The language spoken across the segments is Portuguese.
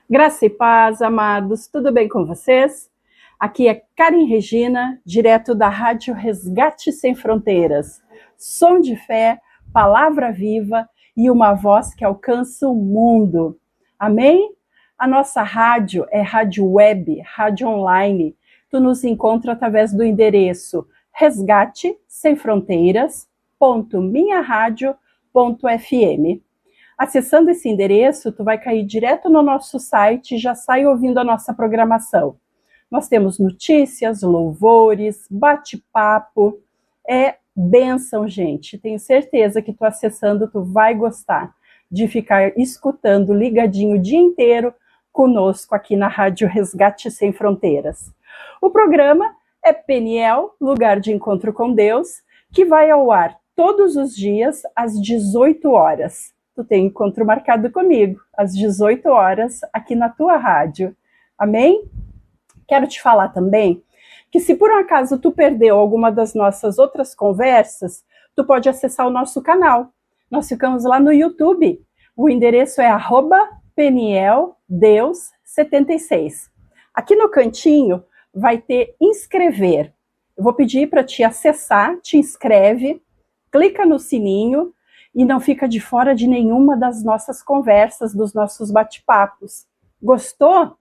Graça e paz, amados, tudo bem com vocês? Aqui é Karen Regina, direto da Rádio Resgate Sem Fronteiras. Som de fé, palavra viva e uma voz que alcança o mundo. Amém? A nossa rádio é rádio web, rádio online. Tu nos encontra através do endereço resgatesemfronteiras.minharadio.fm. Acessando esse endereço, tu vai cair direto no nosso site e já sai ouvindo a nossa programação. Nós temos notícias, louvores, bate-papo, é bênção, gente. Tenho certeza que tu acessando, tu vai gostar de ficar escutando ligadinho o dia inteiro conosco aqui na Rádio Resgate Sem Fronteiras. O programa é Peniel, Lugar de Encontro com Deus, que vai ao ar todos os dias às 18 horas. Tu tem encontro marcado comigo, às 18 horas, aqui na tua rádio. Amém? Quero te falar também que se por um acaso tu perdeu alguma das nossas outras conversas, tu pode acessar o nosso canal. Nós ficamos lá no YouTube. O endereço é @PenielDeus76. Aqui no cantinho vai ter inscrever. Eu vou pedir para te acessar, te inscreve, clica no sininho, e não fica de fora de nenhuma das nossas conversas, dos nossos bate-papos. Gostou?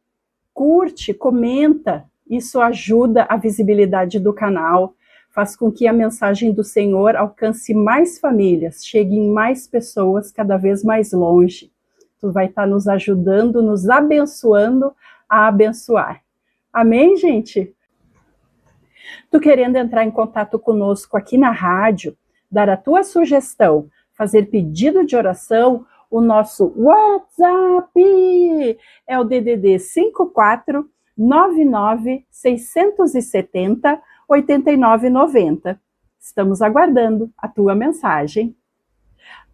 Curte, comenta. Isso ajuda a visibilidade do canal, faz com que a mensagem do Senhor alcance mais famílias, chegue em mais pessoas cada vez mais longe. Tu vai estar nos ajudando, nos abençoando a abençoar. Amém, gente? Tu querendo entrar em contato conosco aqui na rádio, dar a tua sugestão, fazer pedido de oração, o nosso WhatsApp é o DDD 54 99 670 8990. Estamos aguardando a tua mensagem.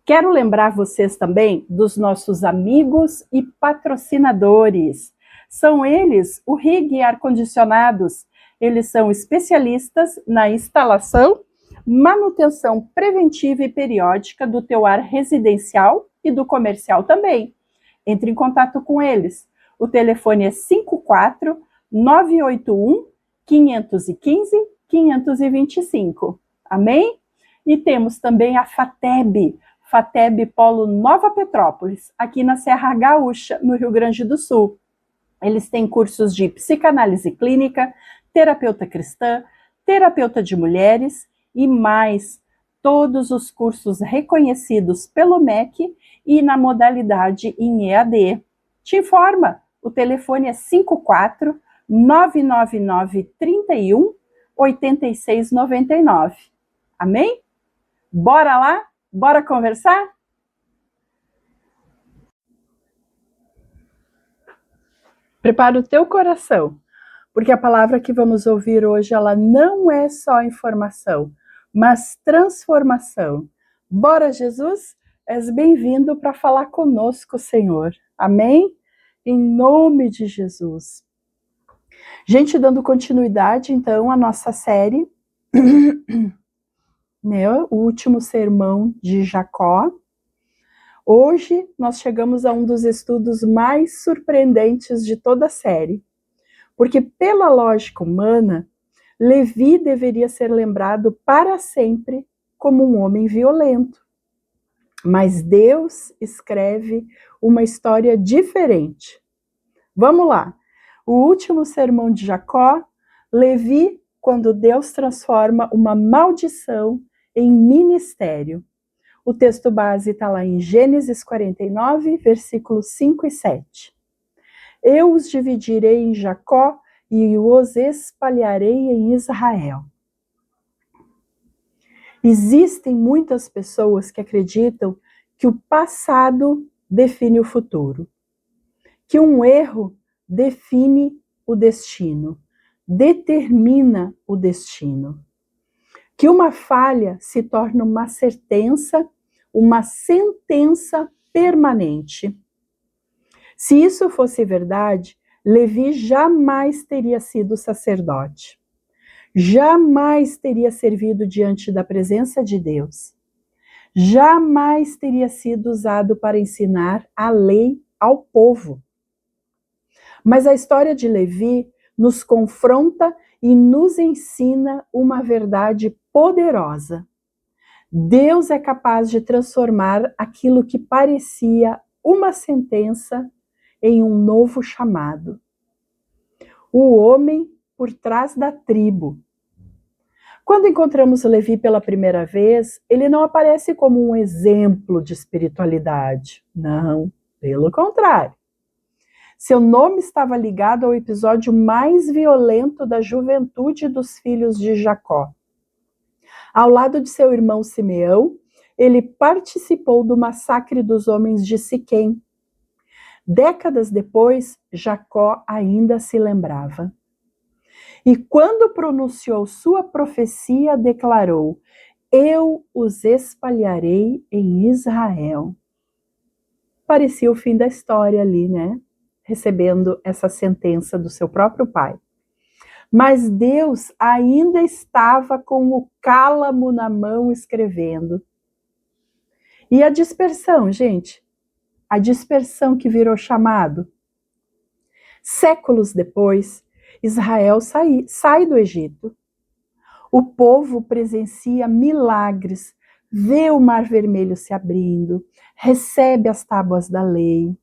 Quero lembrar vocês também dos nossos amigos e patrocinadores. São eles o RIG Ar-Condicionados. Eles são especialistas na instalação, manutenção preventiva e periódica do teu ar residencial e do comercial também. Entre em contato com eles. O telefone é 54 981 515 525. Amém? E temos também a FATEB Polo Nova Petrópolis, aqui na Serra Gaúcha, no Rio Grande do Sul. Eles têm cursos de psicanálise clínica, terapeuta cristã, terapeuta de mulheres, e mais, todos os cursos reconhecidos pelo MEC e na modalidade em EAD. Te informa, o telefone é 54 999 31 8699. Amém? Bora lá? Bora conversar? Prepara o teu coração, porque a palavra que vamos ouvir hoje, ela não é só informação, mas transformação. Bora, Jesus? És bem-vindo para falar conosco, Senhor. Amém? Em nome de Jesus. Gente, dando continuidade, então, à nossa série, né, o último sermão de Jacó. Hoje, nós chegamos a um dos estudos mais surpreendentes de toda a série, porque pela lógica humana, Levi deveria ser lembrado para sempre como um homem violento. Mas Deus escreve uma história diferente. Vamos lá. O último sermão de Jacó, Levi, quando Deus transforma uma maldição em ministério. O texto base está lá em Gênesis 49, versículos 5 e 7. Eu os dividirei em Jacó e os espalharei em Israel. Existem muitas pessoas que acreditam que o passado define o futuro, que um erro define o destino, determina o destino, que uma falha se torna uma sentença permanente. Se isso fosse verdade, Levi jamais teria sido sacerdote. Jamais teria servido diante da presença de Deus. Jamais teria sido usado para ensinar a lei ao povo. Mas a história de Levi nos confronta e nos ensina uma verdade poderosa. Deus é capaz de transformar aquilo que parecia uma sentença em um novo chamado. O homem por trás da tribo. Quando encontramos Levi pela primeira vez, ele não aparece como um exemplo de espiritualidade. Não, pelo contrário. Seu nome estava ligado ao episódio mais violento da juventude dos filhos de Jacó. Ao lado de seu irmão Simeão, ele participou do massacre dos homens de Siquém. Décadas depois, Jacó ainda se lembrava. E quando pronunciou sua profecia, declarou: eu os espalharei em Israel. Parecia o fim da história ali, né? Recebendo essa sentença do seu próprio pai. Mas Deus ainda estava com o cálamo na mão escrevendo. E a dispersão, gente? A dispersão que virou chamado. Séculos depois, Israel sai do Egito. O povo presencia milagres, vê o Mar Vermelho se abrindo, recebe as tábuas da lei.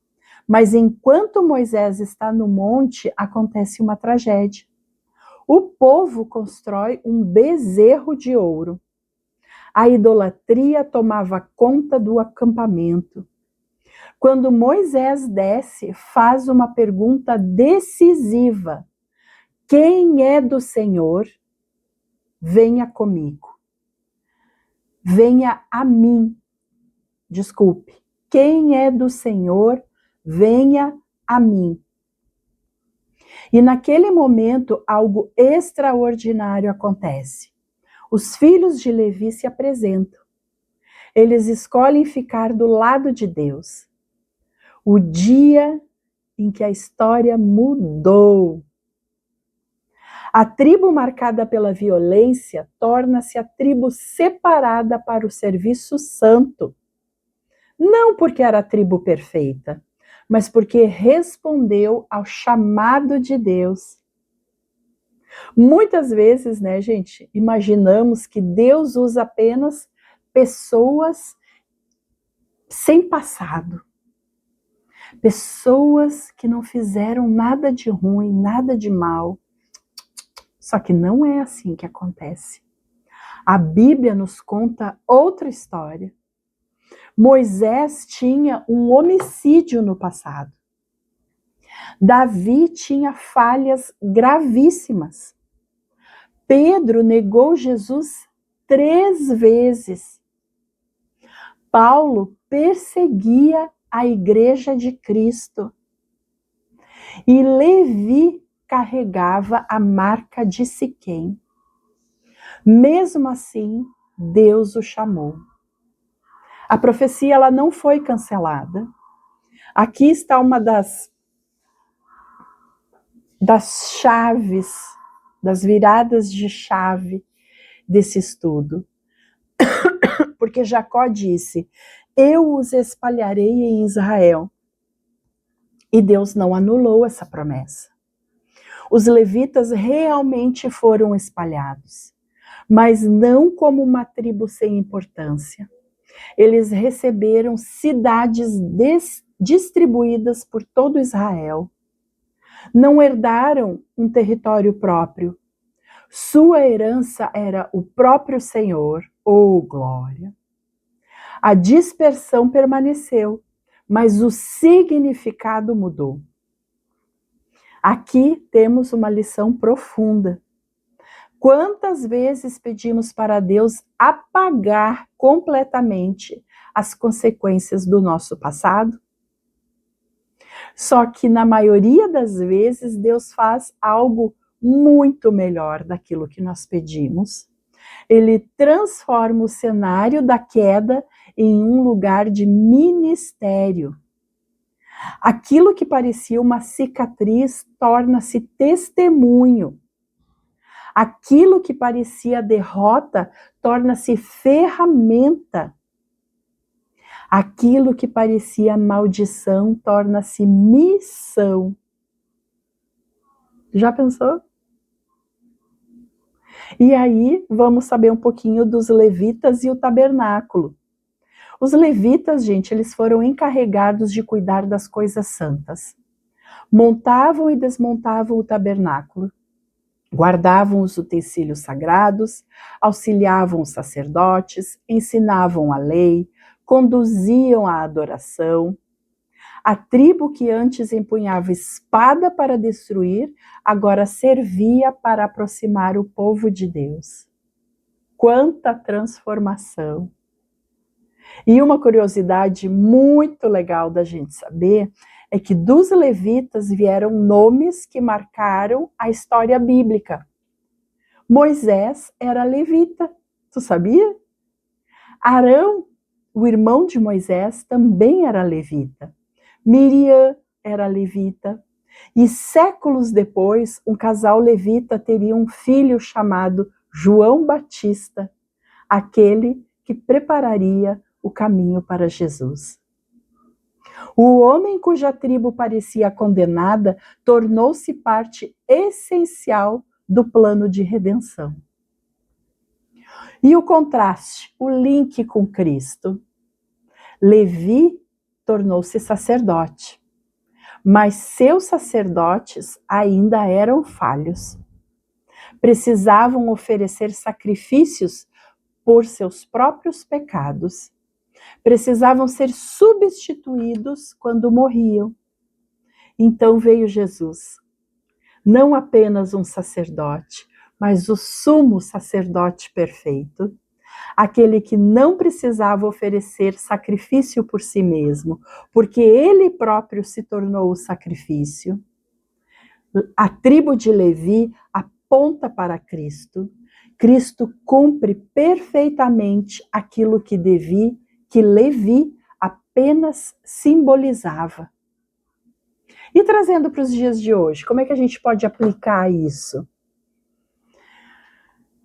Mas enquanto Moisés está no monte, acontece uma tragédia. O povo constrói um bezerro de ouro. A idolatria tomava conta do acampamento. Quando Moisés desce, faz uma pergunta decisiva: quem é do Senhor? Venha comigo. Venha a mim. Desculpe. Quem é do Senhor? Venha a mim. E naquele momento, algo extraordinário acontece. Os filhos de Levi se apresentam. Eles escolhem ficar do lado de Deus. O dia em que a história mudou. A tribo marcada pela violência torna-se a tribo separada para o serviço santo. Não porque era a tribo perfeita, mas porque respondeu ao chamado de Deus. Muitas vezes, né, gente, imaginamos que Deus usa apenas pessoas sem passado. Pessoas que não fizeram nada de ruim, nada de mal. Só que não é assim que acontece. A Bíblia nos conta outra história. Moisés tinha um homicídio no passado. Davi tinha falhas gravíssimas. Pedro negou Jesus 3 vezes. Paulo perseguia a igreja de Cristo. E Levi carregava a marca de Siquém. Mesmo assim, Deus o chamou. A profecia ela não foi cancelada. Aqui está uma das chaves, das viradas de chave desse estudo. Porque Jacó disse: eu os espalharei em Israel. E Deus não anulou essa promessa. Os levitas realmente foram espalhados, mas não como uma tribo sem importância. Eles receberam cidades distribuídas por todo Israel. Não herdaram um território próprio. Sua herança era o próprio Senhor, glória. A dispersão permaneceu, mas o significado mudou. Aqui temos uma lição profunda. Quantas vezes pedimos para Deus apagar completamente as consequências do nosso passado? Só que na maioria das vezes Deus faz algo muito melhor daquilo que nós pedimos. Ele transforma o cenário da queda em um lugar de ministério. Aquilo que parecia uma cicatriz torna-se testemunho. Aquilo que parecia derrota torna-se ferramenta. Aquilo que parecia maldição torna-se missão. Já pensou? E aí, vamos saber um pouquinho dos levitas e o tabernáculo. Os levitas, gente, eles foram encarregados de cuidar das coisas santas. Montavam e desmontavam o tabernáculo, guardavam os utensílios sagrados, auxiliavam os sacerdotes, ensinavam a lei, conduziam a adoração. A tribo que antes empunhava espada para destruir, agora servia para aproximar o povo de Deus. Quanta transformação! E uma curiosidade muito legal da gente saber é que dos levitas vieram nomes que marcaram a história bíblica. Moisés era levita, tu sabia? Arão, o irmão de Moisés, também era levita. Miriam era levita. E séculos depois, um casal levita teria um filho chamado João Batista, aquele que prepararia o caminho para Jesus. O homem cuja tribo parecia condenada tornou-se parte essencial do plano de redenção. E o contraste, o link com Cristo. Levi tornou-se sacerdote, mas seus sacerdotes ainda eram falhos. Precisavam oferecer sacrifícios por seus próprios pecados. Precisavam ser substituídos quando morriam. Então veio Jesus, não apenas um sacerdote, mas o sumo sacerdote perfeito, aquele que não precisava oferecer sacrifício por si mesmo, porque ele próprio se tornou o sacrifício. A tribo de Levi aponta para Cristo. Cristo cumpre perfeitamente aquilo que Levi apenas simbolizava. E trazendo para os dias de hoje, como é que a gente pode aplicar isso?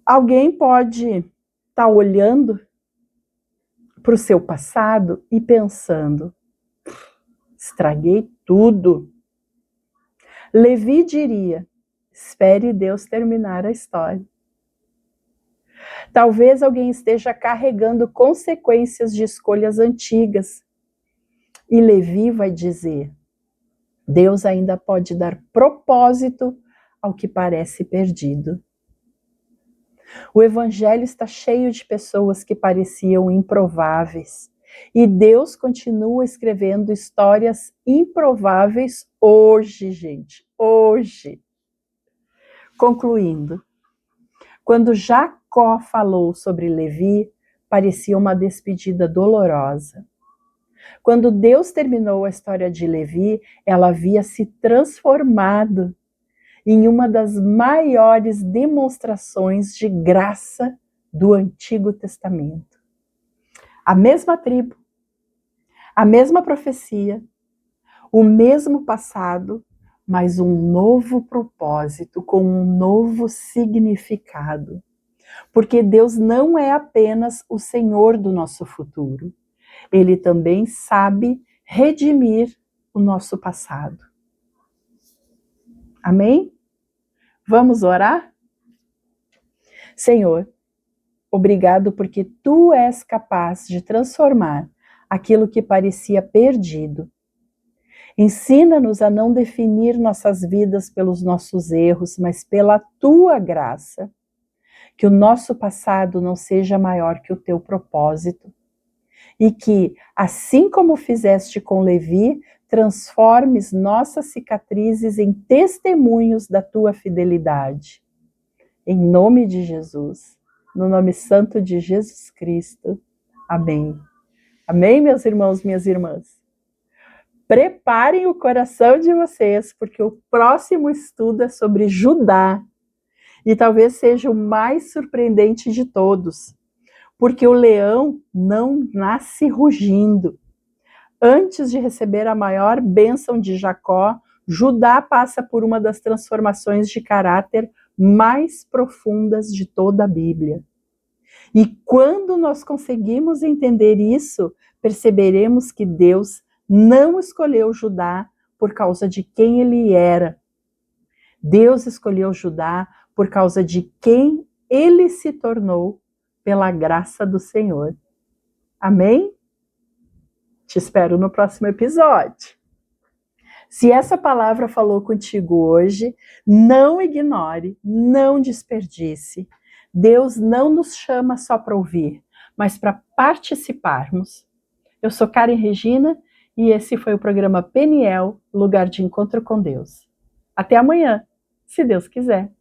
Alguém pode estar olhando para o seu passado e pensando, estraguei tudo. Levi diria, espere Deus terminar a história. Talvez alguém esteja carregando consequências de escolhas antigas. E Levi vai dizer, Deus ainda pode dar propósito ao que parece perdido. O evangelho está cheio de pessoas que pareciam improváveis. E Deus continua escrevendo histórias improváveis hoje, gente. Hoje. Concluindo, quando Jacó falou sobre Levi, parecia uma despedida dolorosa. Quando Deus terminou a história de Levi, ela havia se transformado em uma das maiores demonstrações de graça do Antigo Testamento. A mesma tribo, a mesma profecia, o mesmo passado, mas um novo propósito, com um novo significado. Porque Deus não é apenas o Senhor do nosso futuro. Ele também sabe redimir o nosso passado. Amém? Vamos orar? Senhor, obrigado porque Tu és capaz de transformar aquilo que parecia perdido. Ensina-nos a não definir nossas vidas pelos nossos erros, mas pela Tua graça. Que o nosso passado não seja maior que o Teu propósito. E que, assim como fizeste com Levi, transformes nossas cicatrizes em testemunhos da Tua fidelidade. Em nome de Jesus, no nome santo de Jesus Cristo. Amém. Amém, meus irmãos, minhas irmãs. Preparem o coração de vocês, porque o próximo estudo é sobre Judá. E talvez seja o mais surpreendente de todos. Porque o leão não nasce rugindo. Antes de receber a maior bênção de Jacó, Judá passa por uma das transformações de caráter mais profundas de toda a Bíblia. E quando nós conseguimos entender isso, perceberemos que Deus não escolheu Judá por causa de quem ele era. Deus escolheu Judá por causa de quem ele se tornou pela graça do Senhor. Amém? Te espero no próximo episódio. Se essa palavra falou contigo hoje, não ignore, não desperdice. Deus não nos chama só para ouvir, mas para participarmos. Eu sou Karen Regina e esse foi o programa Peniel, Lugar de Encontro com Deus. Até amanhã, se Deus quiser.